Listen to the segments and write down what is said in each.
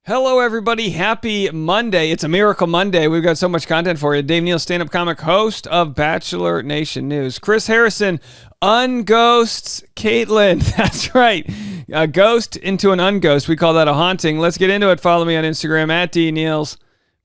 Hello, everybody. Happy Monday. It's a Miracle Monday. We've got so much content for you. Dave Neal, stand-up comic, host of Bachelor Nation News. Chris Harrison unghosts Kaitlyn. That's right. A ghost into an unghost. We call that a haunting. Let's get into it. Follow me on Instagram at DNeals.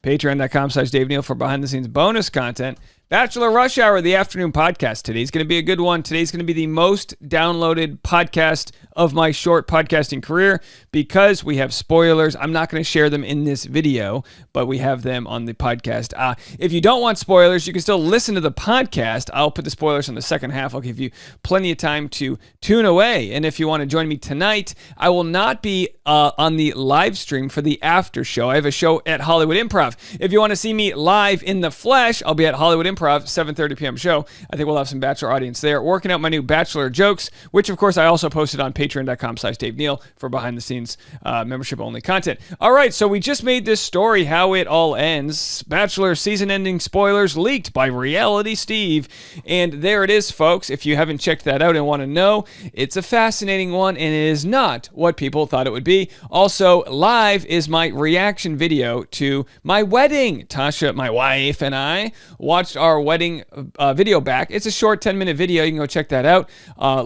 Patreon.com/Dave Neal for behind-the-scenes bonus content. Bachelor Rush Hour, the afternoon podcast. Today's going to be a good one. Today's going to be the most downloaded podcast of my short podcasting career because we have spoilers. I'm not going to share them in this video, but we have them on the podcast. If you don't want spoilers, you can still listen to the podcast. I'll put the spoilers in the second half. I'll give you plenty of time to tune away. And if you want to join me tonight, I will not be on the live stream for the after show. I have a show at Hollywood Improv. If you want to see me live in the flesh, I'll be at Hollywood Improv, 7:30 p.m. show. I think we'll have some Bachelor audience there. Working out my new Bachelor jokes, which of course I also posted on patreon.com/Dave Neal for behind the scenes membership only content. All right, so we just made this story, How It All Ends. Bachelor season ending spoilers leaked by Reality Steve. And there it is, folks. If you haven't checked that out and want to know, it's a fascinating one and it is not what people thought it would be. Also, live is my reaction video to my wedding. Tasha, my wife, and I watched our wedding video back. It's a short 10-minute video. You can go check that out.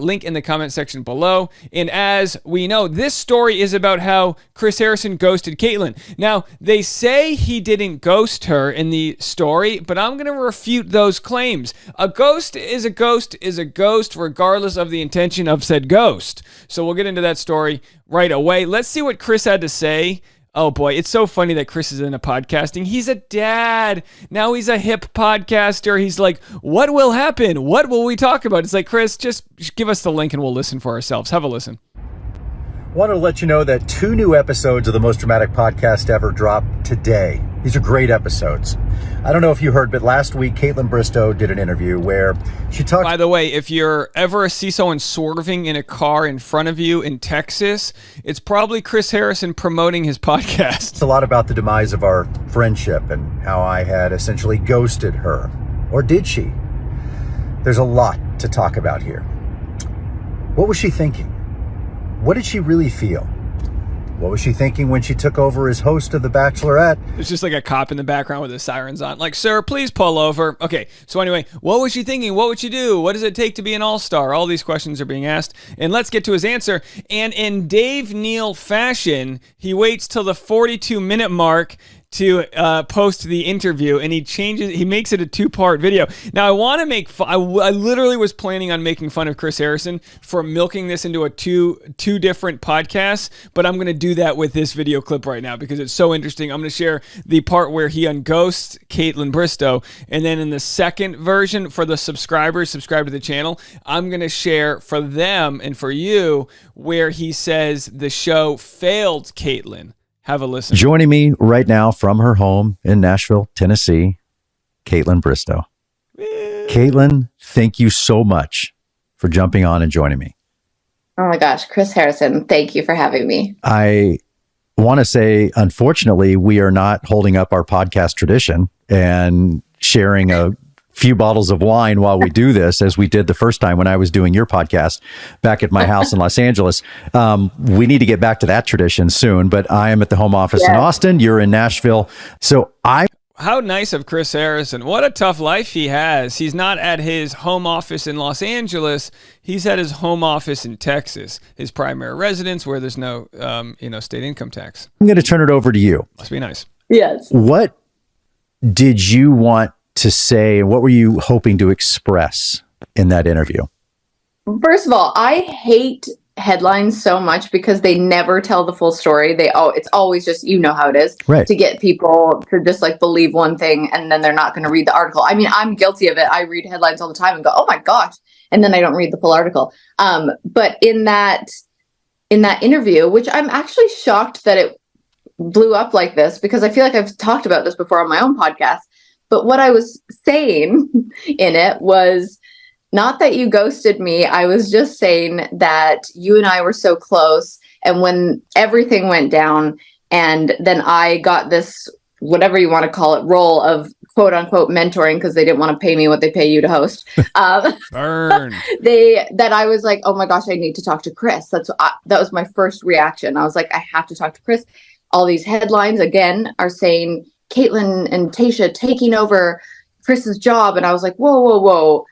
Link in the comment section below. And as we know, this story is about how Chris Harrison ghosted Kaitlyn. Now, they say he didn't ghost her in the story, but I'm going to refute those claims. A ghost is a ghost is a ghost regardless of the intention of said ghost. So we'll get into that story right away. Let's see what Chris had to say. Oh boy, it's so funny that Chris is into podcasting. He's a dad. Now he's a hip podcaster. He's like, what will happen? What will we talk about? It's like, Chris, just give us the link and we'll listen for ourselves. Have a listen. Wanted to let you know that 2 new episodes of the Most Dramatic Podcast Ever dropped today. These are great episodes. I don't know if you heard, but last week, Kaitlyn Bristowe did an interview where she talked... By the way, if you're ever see someone swerving in a car in front of you in Texas, it's probably Chris Harrison promoting his podcast. It's a lot about the demise of our friendship and how I had essentially ghosted her. Or did she? There's a lot to talk about here. What was she thinking? What did she really feel? What was she thinking when she took over as host of The Bachelorette? There's just like a cop in the background with the sirens on. Like, sir, please pull over. Okay, so anyway, what was she thinking? What would she do? What does it take to be an all-star? All these questions are being asked. And let's get to his answer. And in Dave Neal fashion, he waits till the 42-minute mark to post the interview, and he makes it a 2-part video. Now, I want to make fun. I literally was planning on making fun of Chris Harrison for milking this into a two different podcasts, but I'm going to do that with this video clip right now because it's so interesting. I'm going to share the part where he unghosts Kaitlyn Bristowe, and then in the second version for the subscribers, subscribe to the channel, I'm going to share for them and for you where he says the show failed Kaitlyn. Have a listen. Joining me right now from her home in Nashville, Tennessee, Kaitlyn Bristowe. Kaitlyn, thank you so much for jumping on and joining me. Oh my gosh, Chris Harrison, thank you for having me. I want to say, unfortunately, we are not holding up our podcast tradition and sharing a few bottles of wine while we do this, as we did the first time when I was doing your podcast back at my house in Los Angeles. We need to get back to that tradition soon, but I am at the home office in Austin. You're in Nashville. So How nice of Chris Harrison. What a tough life he has. He's not at his home office in Los Angeles. He's at his home office in Texas, his primary residence where there's no, state income tax. I'm going to turn it over to you. Must be nice. Yes. What did you want to say, and what were you hoping to express in that interview? First of all, I hate headlines so much because they never tell the full story. It's always just, you know how it is, right, to get people to just like believe one thing and then they're not going to read the article. I mean, I'm guilty of it. I read headlines all the time and go, oh my gosh, and then I don't read the full article. But in that interview, which I'm actually shocked that it blew up like this, because I feel like I've talked about this before on my own podcast. But what I was saying in it was not that you ghosted me. I was just saying that you and I were so close. And when everything went down and then I got this, whatever you want to call it, role of quote unquote mentoring, because they didn't want to pay me what they pay you to host. Burn. That I was like, oh my gosh, I need to talk to Chris. That was my first reaction. I was like, I have to talk to Chris. all these headlines again are saying Kaitlyn and Tayshia taking over Chris's job. And I was like, whoa, whoa, whoa,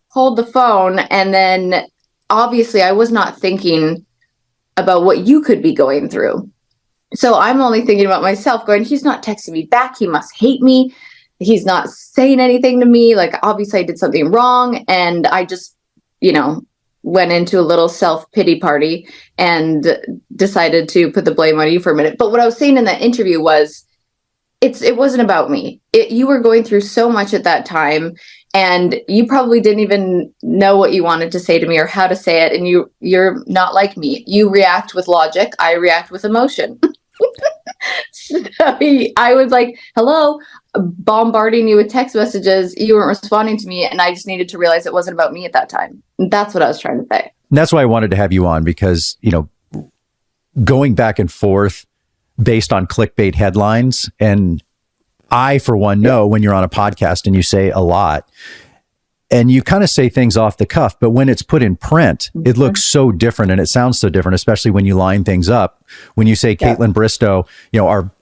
hold the phone. And then obviously I was not thinking about what you could be going through. So I'm only thinking about myself going, he's not texting me back. He must hate me. He's not saying anything to me. Like, obviously I did something wrong. And I just, went into a little self-pity party and decided to put the blame on you for a minute. But what I was saying in that interview was, it wasn't about me. You were going through so much at that time, and you probably didn't even know what you wanted to say to me or how to say it. And you're not like me. You react with logic. I react with emotion. So I was like, hello, bombarding you with text messages. You weren't responding to me. And I just needed to realize it wasn't about me at that time. And that's what I was trying to say. And that's why I wanted to have you on, because, going back and forth based on clickbait headlines. And I, for one, know when you're on a podcast and you say a lot and you kind of say things off the cuff, but when it's put in print, it looks so different and it sounds so different, especially when you line things up. When you say Kaitlyn Bristowe,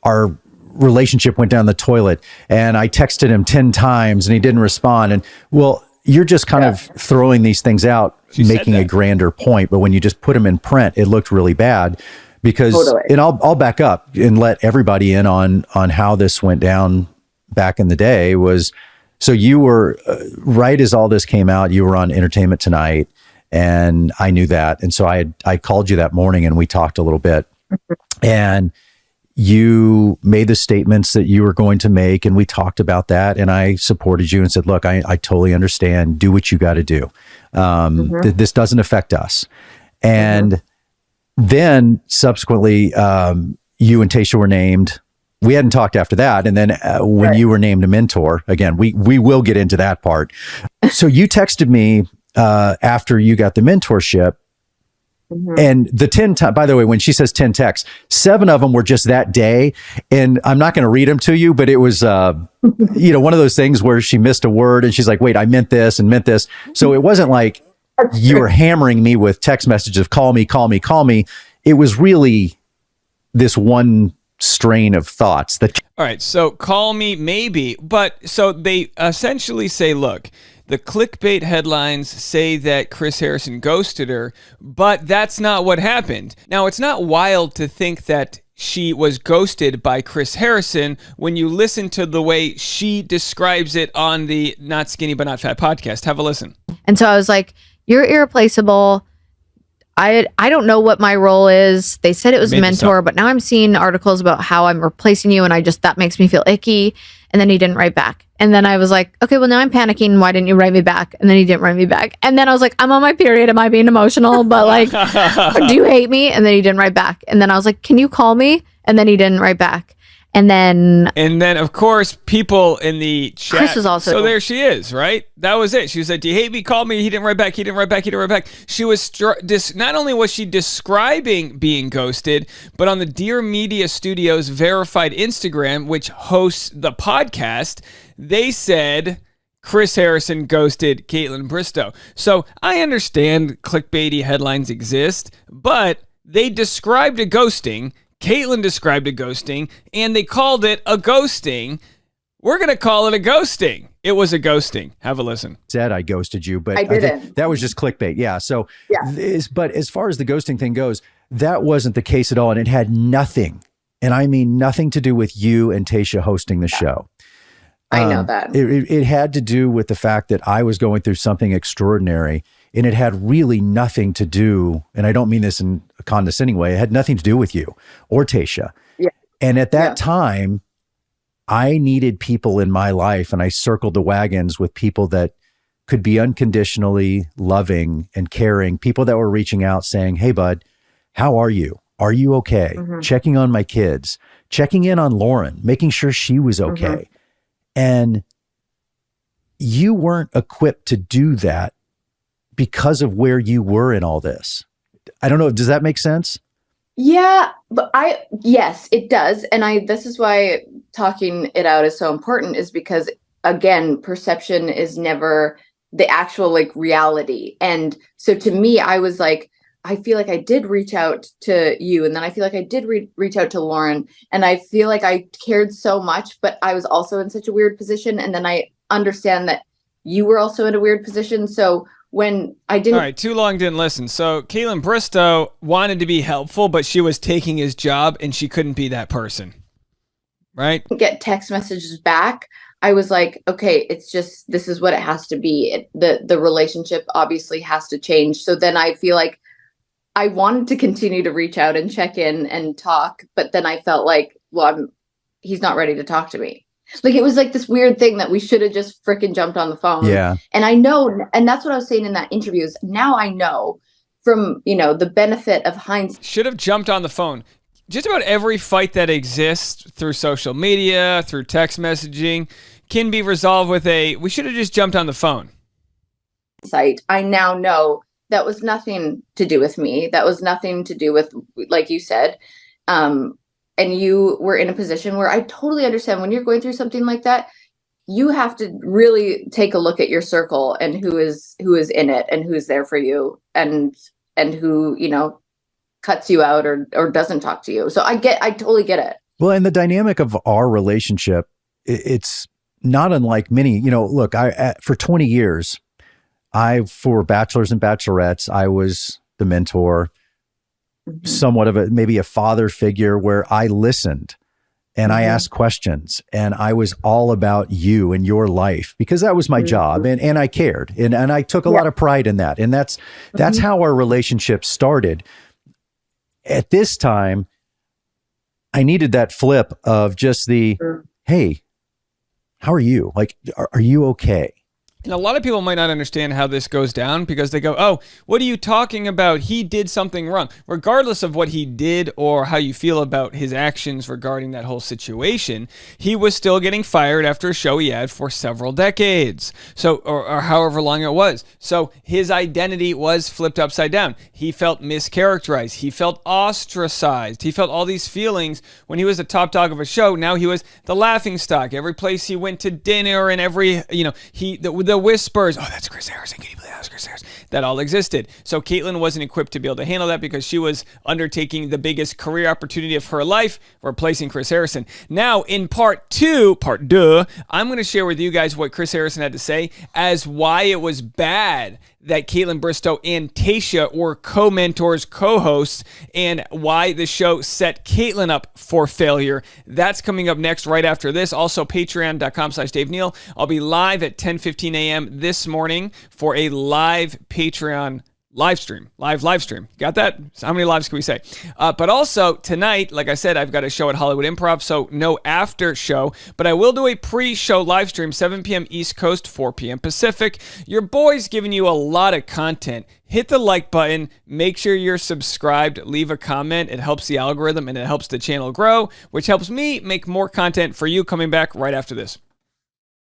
our relationship went down the toilet and I texted him 10 times and he didn't respond. And well, you're just kind of throwing these things out, making a grander point. But when you just put them in print, it looked really bad. Because, and I'll back up and let everybody in on how this went down back in the day. Was so you were right as all this came out, you were on Entertainment Tonight, and I knew that, and so I called you that morning and we talked a little bit, and you made the statements that you were going to make, and we talked about that, and I supported you and said, look, I totally understand. Do what you got to do. This doesn't affect us, and. Then subsequently, you and Tayshia were named. We hadn't talked after that. And then when you were named a mentor, again, we will get into that part. So you texted me after you got the mentorship. And the 10 times, by the way, when she says 10 texts, 7 of them were just that day. And I'm not going to read them to you, but it was, one of those things where she missed a word and she's like, wait, I meant this and meant this. So it wasn't like, you were hammering me with text messages of call me, call me, call me. It was really this one strain of thoughts that. All right. So call me, maybe. But so they essentially say, look, the clickbait headlines say that Chris Harrison ghosted her, but that's not what happened. Now, it's not wild to think that she was ghosted by Chris Harrison when you listen to the way she describes it on the Not Skinny But Not Fat podcast. Have a listen. And so I was like, you're irreplaceable. I don't know what my role is. They said it was mentor, but now I'm seeing articles about how I'm replacing you, and that makes me feel icky. And then he didn't write back. And then I was like, okay, well, now I'm panicking. Why didn't you write me back? And then he didn't write me back. And then I was like, I'm on my period. Am I being emotional? But like, do you hate me? And then he didn't write back. And then I was like, can you call me? And then he didn't write back. And then, of course, people in the chat. Chris was also. So there she is, right? That was it. She was like, "Do you hate me? Call me." He didn't write back. He didn't write back. He didn't write back. She was not only was she describing being ghosted, but on the Dear Media Studios verified Instagram, which hosts the podcast, they said Chris Harrison ghosted Kaitlyn Bristowe. So I understand clickbaity headlines exist, but they described a ghosting. Kaitlyn described a ghosting, and they called it a ghosting. We're going to call it a ghosting. It was a ghosting. Have a listen. Said I ghosted you, but I didn't. That was just clickbait. Yeah. So, but as far as the ghosting thing goes, that wasn't the case at all. And it had nothing, and I mean nothing to do with you and Tayshia hosting the show. I know that. It had to do with the fact that I was going through something extraordinary, and it had really nothing to do, and I don't mean this in a condescending way, it had nothing to do with you or Tayshia. Yeah. And at that time, I needed people in my life, and I circled the wagons with people that could be unconditionally loving and caring, people that were reaching out saying, hey, bud, how are you? Are you okay? Checking on my kids, checking in on Lauren, making sure she was okay. And you weren't equipped to do that because of where you were in all this. I don't know. Does that make sense? Yeah, but yes, it does. And this is why talking it out is so important, is because, again, perception is never the actual like reality. And so to me, I was like, I feel like I did reach out to you, and then I feel like I did reach out to Lauren, and I feel like I cared so much, but I was also in such a weird position. And then I understand that you were also in a weird position. So when I didn't... All right, too long didn't listen. So Kaitlyn Bristowe wanted to be helpful, but she was taking his job, and she couldn't be that person, right? Get text messages back. I was like, okay, it's just, this is what it has to be. The relationship obviously has to change. So then I feel like I wanted to continue to reach out and check in and talk, but then I felt like, well, he's not ready to talk to me. Like, it was like this weird thing that we should have just freaking jumped on the phone. Yeah. And I know, and that's what I was saying in that interview, is now I know from, the benefit of hindsight. Should have jumped on the phone. Just about every fight that exists through social media, through text messaging, can be resolved with we should have just jumped on the phone. I now know that was nothing to do with me. That was nothing to do with, like you said. And you were in a position where I totally understand when you're going through something like that, you have to really take a look at your circle and who is in it and who's there for you and who, cuts you out or doesn't talk to you. So I totally get it. Well, and the dynamic of our relationship, it's not unlike many, look, for 20 years, for bachelors and bachelorettes, I was the mentor, somewhat of maybe a father figure where I listened and I asked questions and I was all about you and your life because that was my job and I cared and I took a lot of pride in that. And that's how our relationship started. At this time, I needed that flip of just hey, how are you? Like, are you okay? And a lot of people might not understand how this goes down because they go, oh, what are you talking about? He did something wrong. Regardless of what he did or how you feel about his actions regarding that whole situation, he was still getting fired after a show he had for several decades. So, or however long it was. So his identity was flipped upside down. He felt mischaracterized. He felt ostracized. He felt all these feelings when he was the top dog of a show. Now he was the laughingstock. Every place he went to dinner and every, the whispers, oh, that's Chris Harrison. Can you believe that's Chris Harrison? That all existed. So Kaitlyn wasn't equipped to be able to handle that because she was undertaking the biggest career opportunity of her life, replacing Chris Harrison. Now, in part two, I'm going to share with you guys what Chris Harrison had to say as why it was bad that Kaitlyn Bristowe and Tayshia were co-mentors, co-hosts, and why the show set Kaitlyn up for failure. That's coming up next right after this. Also, patreon.com/Dave Neal. I'll be live at 10:15 a.m. this morning for a live Patreon live stream. Got that? So how many lives can we say? But also tonight, like I said, I've got a show at Hollywood Improv, so no after show, but I will do a pre-show live stream, 7 p.m. East Coast, 4 p.m. Pacific. Your boy's giving you a lot of content. Hit the like button. Make sure you're subscribed. Leave a comment. It helps the algorithm and it helps the channel grow, which helps me make more content for you coming back right after this.